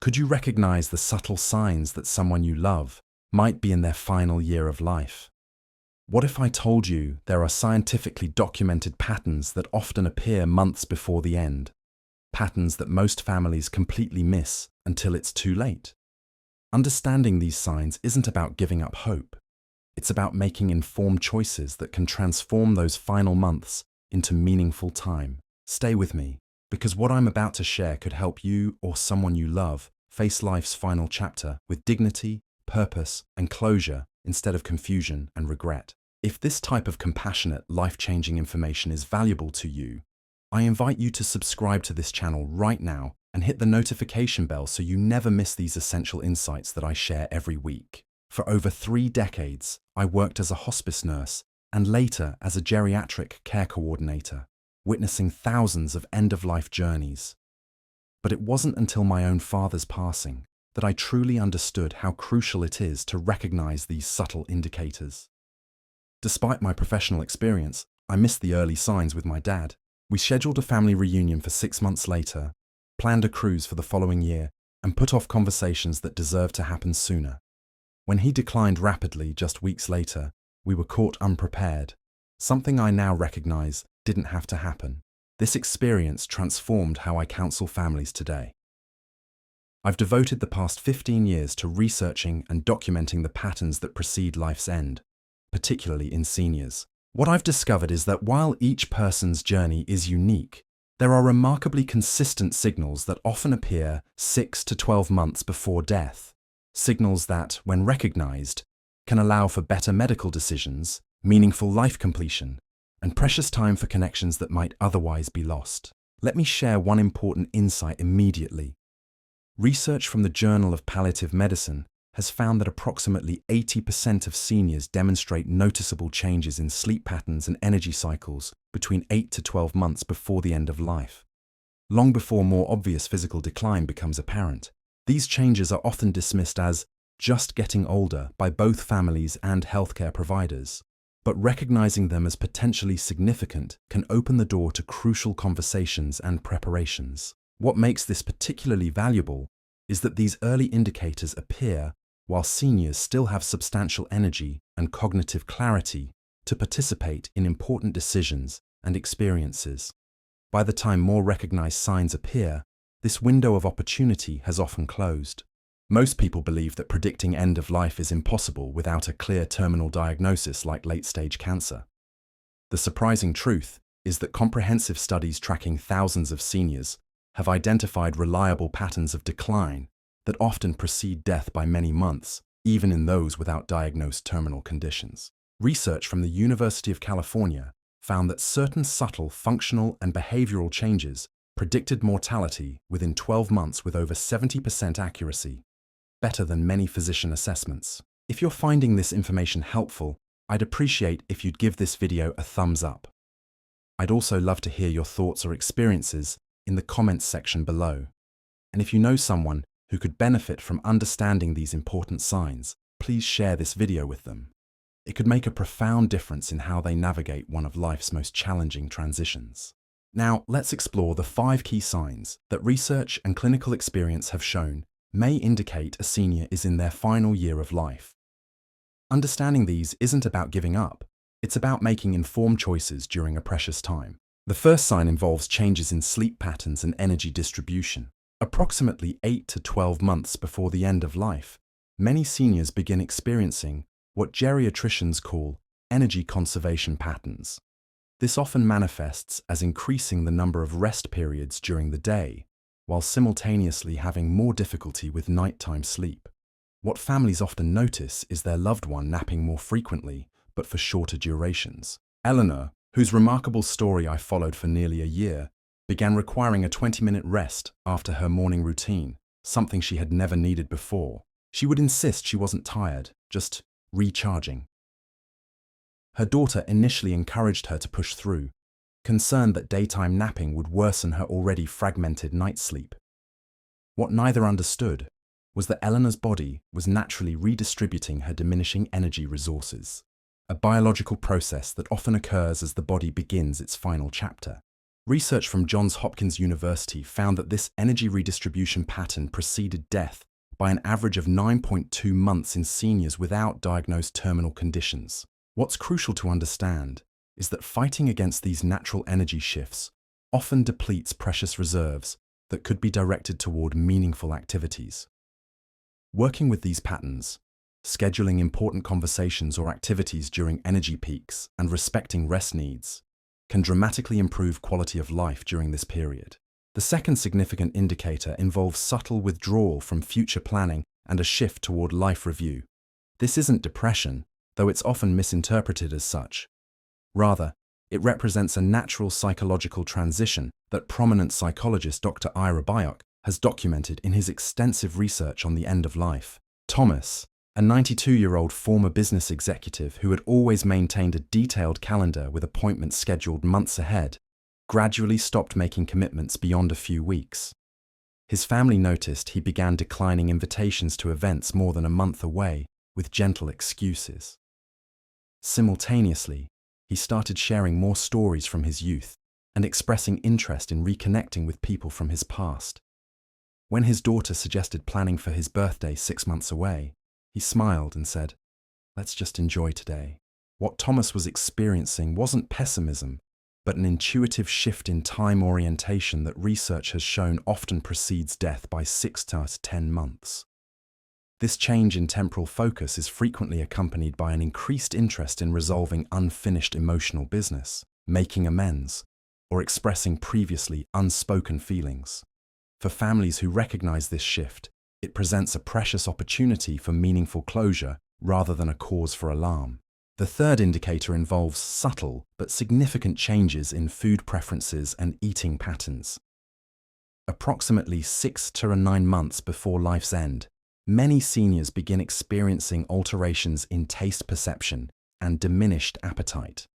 Could you recognize the subtle signs that someone you love might be in their final year of life? What if I told you there are scientifically documented patterns that often appear months before the end? Patterns that most families completely miss until it's too late. Understanding these signs isn't about giving up hope. It's about making informed choices that can transform those final months into meaningful time. Stay with me, because what I'm about to share could help you or someone you love face life's final chapter with dignity, purpose, and closure instead of confusion and regret. If this type of compassionate, life-changing information is valuable to you, I invite you to subscribe to this channel right now and hit the notification bell so you never miss these essential insights that I share every week. For over 3 decades, I worked as a hospice nurse and later as a geriatric care coordinator, witnessing thousands of end-of-life journeys. But it wasn't until my own father's passing that I truly understood how crucial it is to recognize these subtle indicators. Despite my professional experience, I missed the early signs with my dad. We scheduled a family reunion for 6 months later, planned a cruise for the following year, and put off conversations that deserved to happen sooner. When he declined rapidly just weeks later, we were caught unprepared, something I now recognize didn't have to happen. This experience transformed how I counsel families today. I've devoted the past 15 years to researching and documenting the patterns that precede life's end, particularly in seniors. What I've discovered is that while each person's journey is unique, there are remarkably consistent signals that often appear 6 to 12 months before death. Signals that, when recognized, can allow for better medical decisions, meaningful life completion, and precious time for connections that might otherwise be lost. Let me share one important insight immediately. Research from the Journal of Palliative Medicine has found that approximately 80% of seniors demonstrate noticeable changes in sleep patterns and energy cycles between 8 to 12 months before the end of life. Long before more obvious physical decline becomes apparent, these changes are often dismissed as just getting older by both families and healthcare providers. But recognizing them as potentially significant can open the door to crucial conversations and preparations. What makes this particularly valuable is that these early indicators appear while seniors still have substantial energy and cognitive clarity to participate in important decisions and experiences. By the time more recognized signs appear, this window of opportunity has often closed. Most people believe that predicting end of life is impossible without a clear terminal diagnosis like late-stage cancer. The surprising truth is that comprehensive studies tracking thousands of seniors have identified reliable patterns of decline that often precede death by many months, even in those without diagnosed terminal conditions. Research from the University of California found that certain subtle functional and behavioral changes predicted mortality within 12 months with over 70% accuracy, better than many physician assessments. If you're finding this information helpful, I'd appreciate if you'd give this video a thumbs up. I'd also love to hear your thoughts or experiences in the comments section below. And if you know someone who could benefit from understanding these important signs, please share this video with them. It could make a profound difference in how they navigate one of life's most challenging transitions. Now, let's explore the 5 key signs that research and clinical experience have shown may indicate a senior is in their final year of life. Understanding these isn't about giving up, it's about making informed choices during a precious time. The first sign involves changes in sleep patterns and energy distribution. Approximately 8 to 12 months before the end of life, many seniors begin experiencing what geriatricians call energy conservation patterns. This often manifests as increasing the number of rest periods during the day, while simultaneously having more difficulty with nighttime sleep. What families often notice is their loved one napping more frequently, but for shorter durations. Eleanor, whose remarkable story I followed for nearly a year, began requiring a 20-minute rest after her morning routine, something she had never needed before. She would insist she wasn't tired, just recharging. Her daughter initially encouraged her to push through, concerned that daytime napping would worsen her already fragmented night sleep. What neither understood was that Eleanor's body was naturally redistributing her diminishing energy resources, a biological process that often occurs as the body begins its final chapter. Research from Johns Hopkins University found that this energy redistribution pattern preceded death by an average of 9.2 months in seniors without diagnosed terminal conditions. What's crucial to understand is that fighting against these natural energy shifts often depletes precious reserves that could be directed toward meaningful activities. Working with these patterns, scheduling important conversations or activities during energy peaks, and respecting rest needs can dramatically improve quality of life during this period. The second significant indicator involves subtle withdrawal from future planning and a shift toward life review. This isn't depression, though it's often misinterpreted as such. Rather, it represents a natural psychological transition that prominent psychologist Dr. Ira Byock has documented in his extensive research on the end of life. Thomas, a 92-year-old former business executive who had always maintained a detailed calendar with appointments scheduled months ahead, gradually stopped making commitments beyond a few weeks. His family noticed he began declining invitations to events more than a month away with gentle excuses. Simultaneously, he started sharing more stories from his youth and expressing interest in reconnecting with people from his past. When his daughter suggested planning for his birthday 6 months away, he smiled and said, "Let's just enjoy today." What Thomas was experiencing wasn't pessimism, but an intuitive shift in time orientation that research has shown often precedes death by 6 to 10 months. This change in temporal focus is frequently accompanied by an increased interest in resolving unfinished emotional business, making amends, or expressing previously unspoken feelings. For families who recognize this shift, it presents a precious opportunity for meaningful closure rather than a cause for alarm. The third indicator involves subtle but significant changes in food preferences and eating patterns. Approximately 6 to 9 months before life's end, many seniors begin experiencing alterations in taste perception and diminished appetite.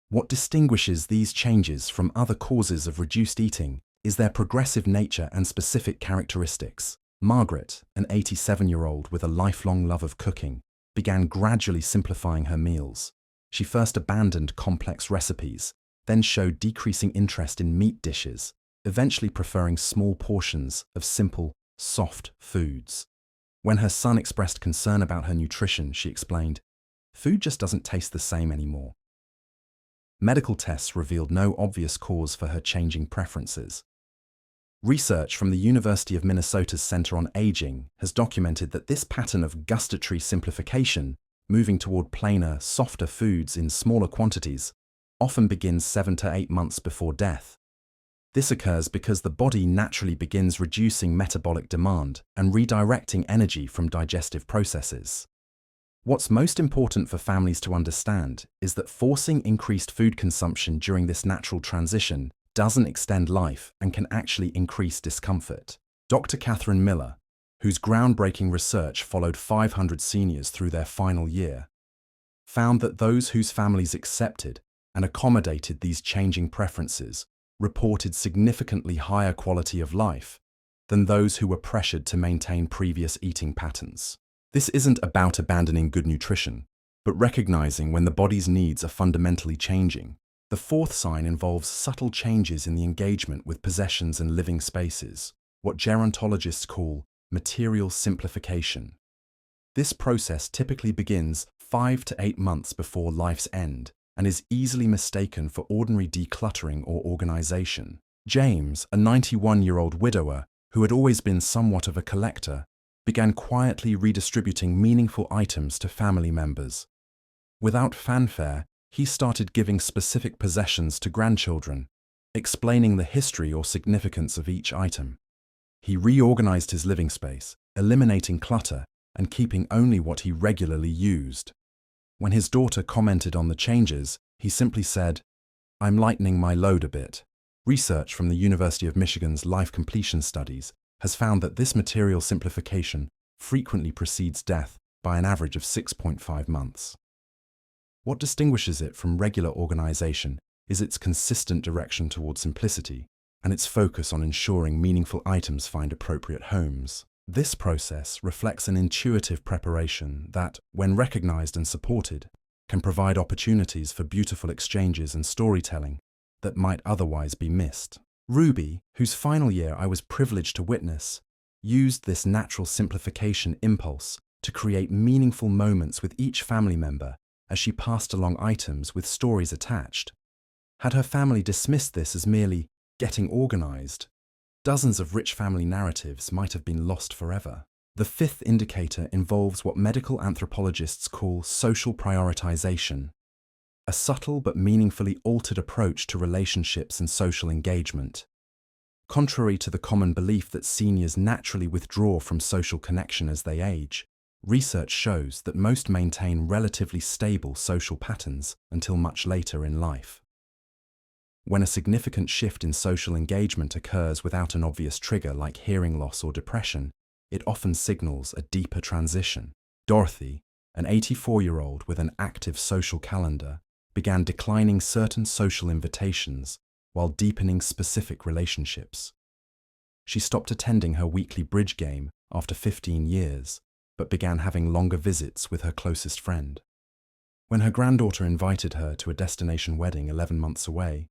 What distinguishes these changes from other causes of reduced eating is their progressive nature and specific characteristics. Margaret, an 87-year-old with a lifelong love of cooking, began gradually simplifying her meals. She first abandoned complex recipes, then showed decreasing interest in meat dishes, eventually preferring small portions of simple, soft foods. When her son expressed concern about her nutrition, she explained, "Food just doesn't taste the same anymore." Medical tests revealed no obvious cause for her changing preferences. Research from the University of Minnesota's Center on Aging has documented that this pattern of gustatory simplification, moving toward plainer, softer foods in smaller quantities, often begins 7 to 8 months before death. This occurs because the body naturally begins reducing metabolic demand and redirecting energy from digestive processes. What's most important for families to understand is that forcing increased food consumption during this natural transition doesn't extend life and can actually increase discomfort. Dr. Catherine Miller, whose groundbreaking research followed 500 seniors through their final year, found that those whose families accepted and accommodated these changing preferences reported significantly higher quality of life than those who were pressured to maintain previous eating patterns. This isn't about abandoning good nutrition, but recognizing when the body's needs are fundamentally changing. The fourth sign involves subtle changes in the engagement with possessions and living spaces, what gerontologists call material simplification. This process typically begins 5 to 8 months before life's end and is easily mistaken for ordinary decluttering or organization. James, a 91-year-old widower who had always been somewhat of a collector, began quietly redistributing meaningful items to family members. Without fanfare, he started giving specific possessions to grandchildren, explaining the history or significance of each item. He reorganized his living space, eliminating clutter and keeping only what he regularly used. When his daughter commented on the changes, he simply said, "I'm lightening my load a bit." Research from the University of Michigan's Life Completion Studies has found that this material simplification frequently precedes death by an average of 6.5 months. What distinguishes it from regular organization is its consistent direction toward simplicity and its focus on ensuring meaningful items find appropriate homes. This process reflects an intuitive preparation that, when recognized and supported, can provide opportunities for beautiful exchanges and storytelling that might otherwise be missed. Ruby, whose final year I was privileged to witness, used this natural simplification impulse to create meaningful moments with each family member as she passed along items with stories attached. Had her family dismissed this as merely getting organized, dozens of rich family narratives might have been lost forever. The fifth indicator involves what medical anthropologists call social prioritization, a subtle but meaningfully altered approach to relationships and social engagement. Contrary to the common belief that seniors naturally withdraw from social connection as they age, research shows that most maintain relatively stable social patterns until much later in life. When a significant shift in social engagement occurs without an obvious trigger like hearing loss or depression, it often signals a deeper transition. Dorothy, an 84-year-old with an active social calendar, began declining certain social invitations while deepening specific relationships. She stopped attending her weekly bridge game after 15 years, but began having longer visits with her closest friend. When her granddaughter invited her to a destination wedding 11 months away,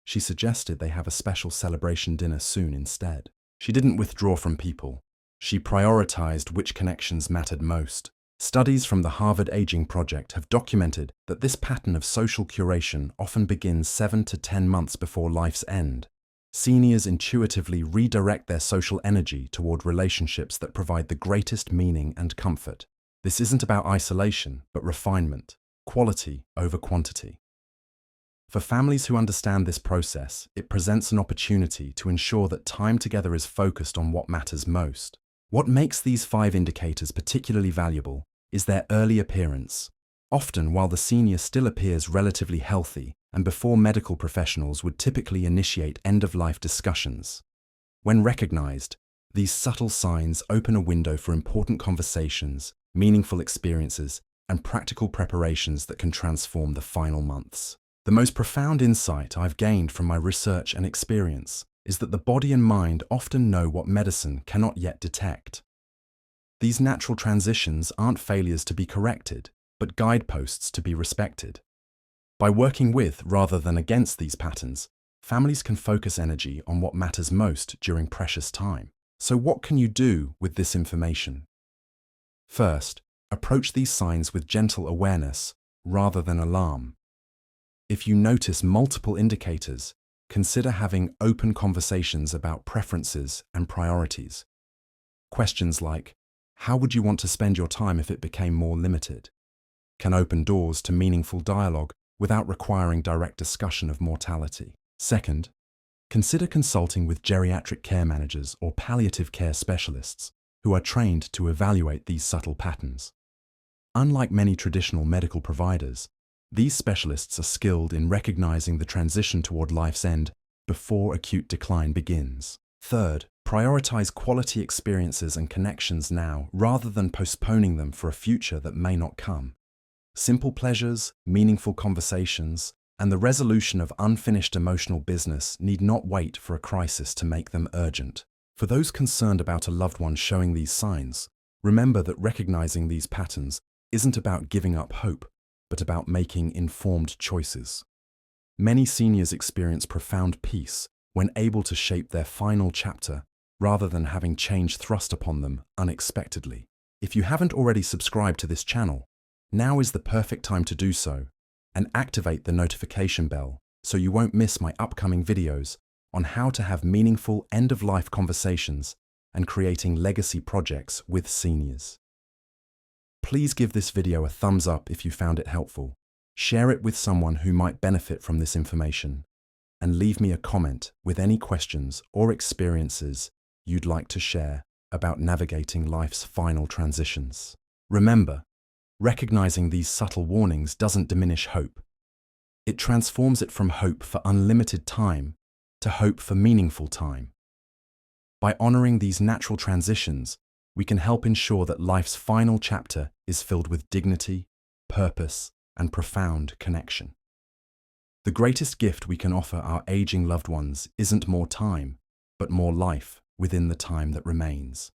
she suggested they have a special celebration dinner soon instead. She didn't withdraw from people. She prioritized which connections mattered most. Studies from the Harvard Aging Project have documented that this pattern of social curation often begins 7 to 10 months before life's end. Seniors intuitively redirect their social energy toward relationships that provide the greatest meaning and comfort. This isn't about isolation, but refinement, quality over quantity. For families who understand this process, it presents an opportunity to ensure that time together is focused on what matters most. What makes these 5 indicators particularly valuable is their early appearance, often while the senior still appears relatively healthy and before medical professionals would typically initiate end-of-life discussions. When recognized, these subtle signs open a window for important conversations, meaningful experiences, and practical preparations that can transform the final months. The most profound insight I've gained from my research and experience is that the body and mind often know what medicine cannot yet detect. These natural transitions aren't failures to be corrected, but guideposts to be respected. By working with rather than against these patterns, families can focus energy on what matters most during precious time. So what can you do with this information? First, approach these signs with gentle awareness rather than alarm. If you notice multiple indicators, consider having open conversations about preferences and priorities. Questions like, how would you want to spend your time if it became more limited? Can open doors to meaningful dialogue without requiring direct discussion of mortality. Second, consider consulting with geriatric care managers or palliative care specialists who are trained to evaluate these subtle patterns. Unlike many traditional medical providers, these specialists are skilled in recognizing the transition toward life's end before acute decline begins. Third, prioritize quality experiences and connections now rather than postponing them for a future that may not come. Simple pleasures, meaningful conversations, and the resolution of unfinished emotional business need not wait for a crisis to make them urgent. For those concerned about a loved one showing these signs, remember that recognizing these patterns isn't about giving up hope, but about making informed choices. Many seniors experience profound peace when able to shape their final chapter rather than having change thrust upon them unexpectedly. If you haven't already subscribed to this channel, now is the perfect time to do so, and activate the notification bell so you won't miss my upcoming videos on how to have meaningful end-of-life conversations and creating legacy projects with seniors. Please give this video a thumbs up if you found it helpful, share it with someone who might benefit from this information, and leave me a comment with any questions or experiences you'd like to share about navigating life's final transitions. Remember, recognizing these subtle warnings doesn't diminish hope. It transforms it from hope for unlimited time to hope for meaningful time. By honoring these natural transitions, we can help ensure that life's final chapter is filled with dignity, purpose, and profound connection. The greatest gift we can offer our aging loved ones isn't more time, but more life within the time that remains.